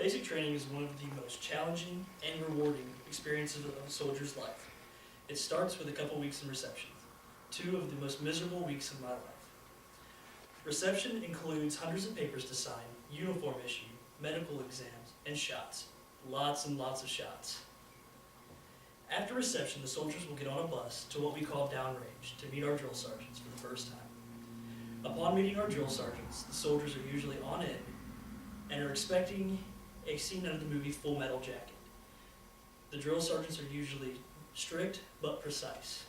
Basic training is one of the most challenging and rewarding experiences of a soldier's life. It starts with a couple weeks in reception, 2 of the most miserable weeks of my life. Reception includes hundreds of papers to sign, uniform issue, medical exams, and shots. Lots and lots of shots. After reception, the soldiers will get on a bus to what we call downrange to meet our drill sergeants for the first time. Upon meeting our drill sergeants, the soldiers are usually on end and are expecting a scene out of the movie Full Metal Jacket. The drill sergeants are usually strict but precise.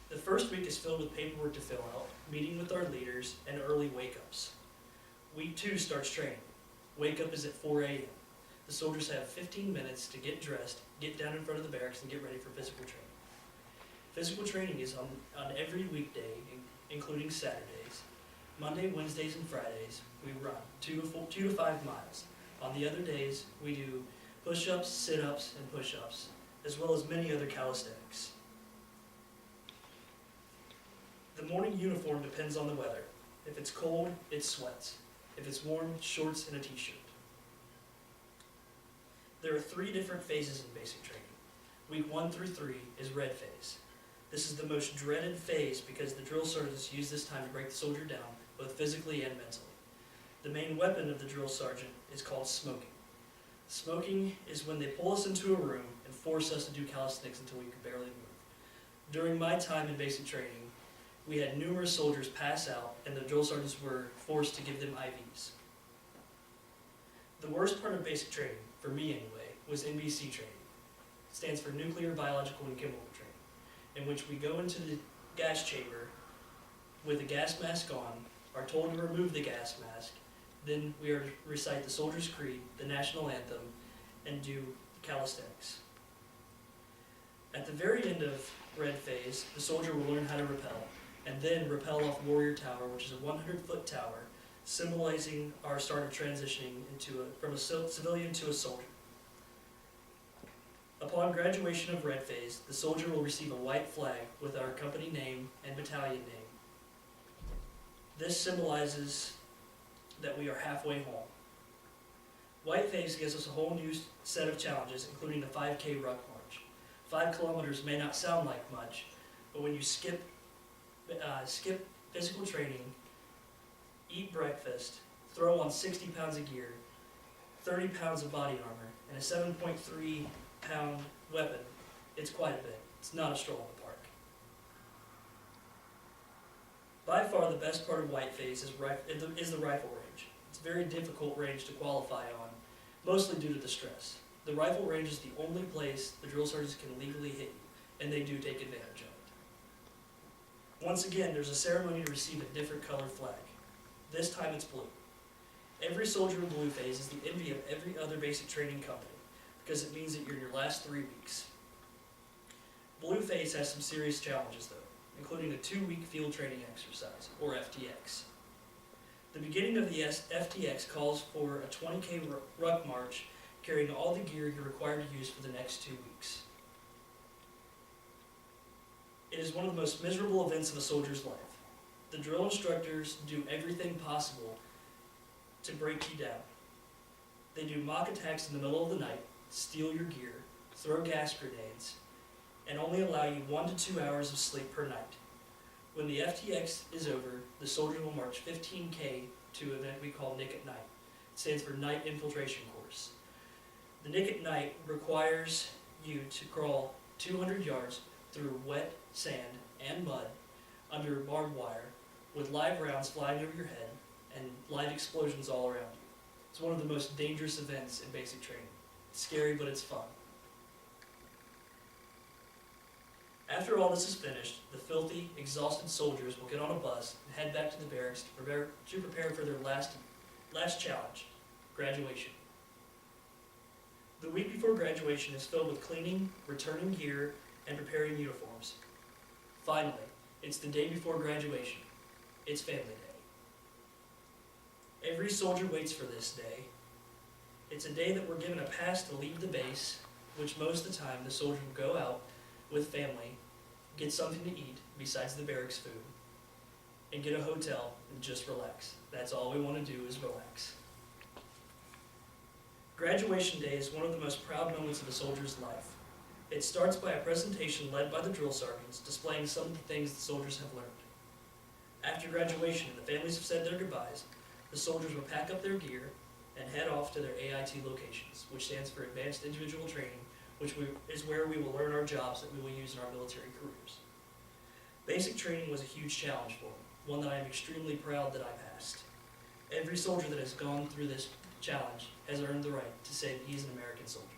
The first week is filled with paperwork to fill out, meeting with our leaders, and early wake-ups. Week 2 starts training. Wake-up is at 4 a.m. The soldiers have 15 minutes to get dressed, get down in front of the barracks, and get ready for physical training. Physical training is on every weekday, including Saturdays. Monday, Wednesdays, and Fridays, we run 2 to 5 miles. On the other days, we do push-ups, sit-ups, and push-ups, as well as many other calisthenics. The morning uniform depends on the weather. If it's cold, it's sweats. If it's warm, shorts and a t-shirt. There are 3 different phases in basic training. Week 1 through 3 is red phase. This is the most dreaded phase because the drill sergeants use this time to break the soldier down, both physically and mentally. The main weapon of the drill sergeant is called smoking. Smoking is when they pull us into a room and force us to do calisthenics until we can barely move. During my time in basic training, we had numerous soldiers pass out and the drill sergeants were forced to give them IVs. The worst part of basic training, for me anyway, was NBC training. It stands for Nuclear, Biological, and Chemical Training, in which we go into the gas chamber with a gas mask on, are told to remove the gas mask, then we are to recite the Soldier's Creed, the National Anthem, and do calisthenics. At the very end of red phase, the soldier will learn how to rappel, and then rappel off Warrior Tower, which is a 100-foot tower, symbolizing our start of transitioning from a civilian to a soldier. Upon graduation of red phase, the soldier will receive a white flag with our company name and battalion name. This symbolizes that we are halfway home. White phase gives us a whole new set of challenges, including the 5K ruck march. 5 kilometers may not sound like much, but when you skip physical training, eat breakfast, throw on 60 pounds of gear, 30 pounds of body armor, and a 7.3-pound weapon, it's quite a bit. It's not a stroll in the park. By far the best part of white phase is the rifle range. It's a very difficult range to qualify on, mostly due to the stress. The rifle range is the only place the drill sergeants can legally hit you, and they do take advantage of it. Once again, there's a ceremony to receive a different colored flag. This time it's blue. Every soldier in blue phase is the envy of every other basic training company because it means that you're in your last 3 weeks. Blue phase has some serious challenges though, including a 2-week field training exercise, or FTX. The beginning of the FTX calls for a 20K ruck march carrying all the gear you're required to use for the next 2 weeks. It is one of the most miserable events of a soldier's life. The drill instructors do everything possible to break you down. They do mock attacks in the middle of the night, steal your gear, throw gas grenades, and only allow you 1 to 2 hours of sleep per night. When the FTX is over, the soldier will march 15K to an event we call Nick at Night. It stands for Night Infiltration Course. The Nick at Night requires you to crawl 200 yards through wet sand and mud under barbed wire with live rounds flying over your head and live explosions all around you. It's one of the most dangerous events in basic training. It's scary, but it's fun. After all this is finished, the filthy, exhausted soldiers will get on a bus and head back to the barracks to prepare for their last challenge, graduation. The week before graduation is filled with cleaning, returning gear, and preparing uniforms. Finally, it's the day before graduation. It's family day. Every soldier waits for this day. It's a day that we're given a pass to leave the base, which most of the time the soldier will go out with family, get something to eat besides the barracks food, and get a hotel and just relax. That's all we want to do is relax. Graduation day is one of the most proud moments of a soldier's life. It starts by a presentation led by the drill sergeants displaying some of the things the soldiers have learned. After graduation and the families have said their goodbyes, the soldiers will pack up their gear and head off to their AIT locations, which stands for Advanced Individual Training, is where we will learn our jobs that we will use in our military careers. Basic training was a huge challenge for me, one that I am extremely proud that I passed. Every soldier that has gone through this challenge has earned the right to say that he is an American soldier.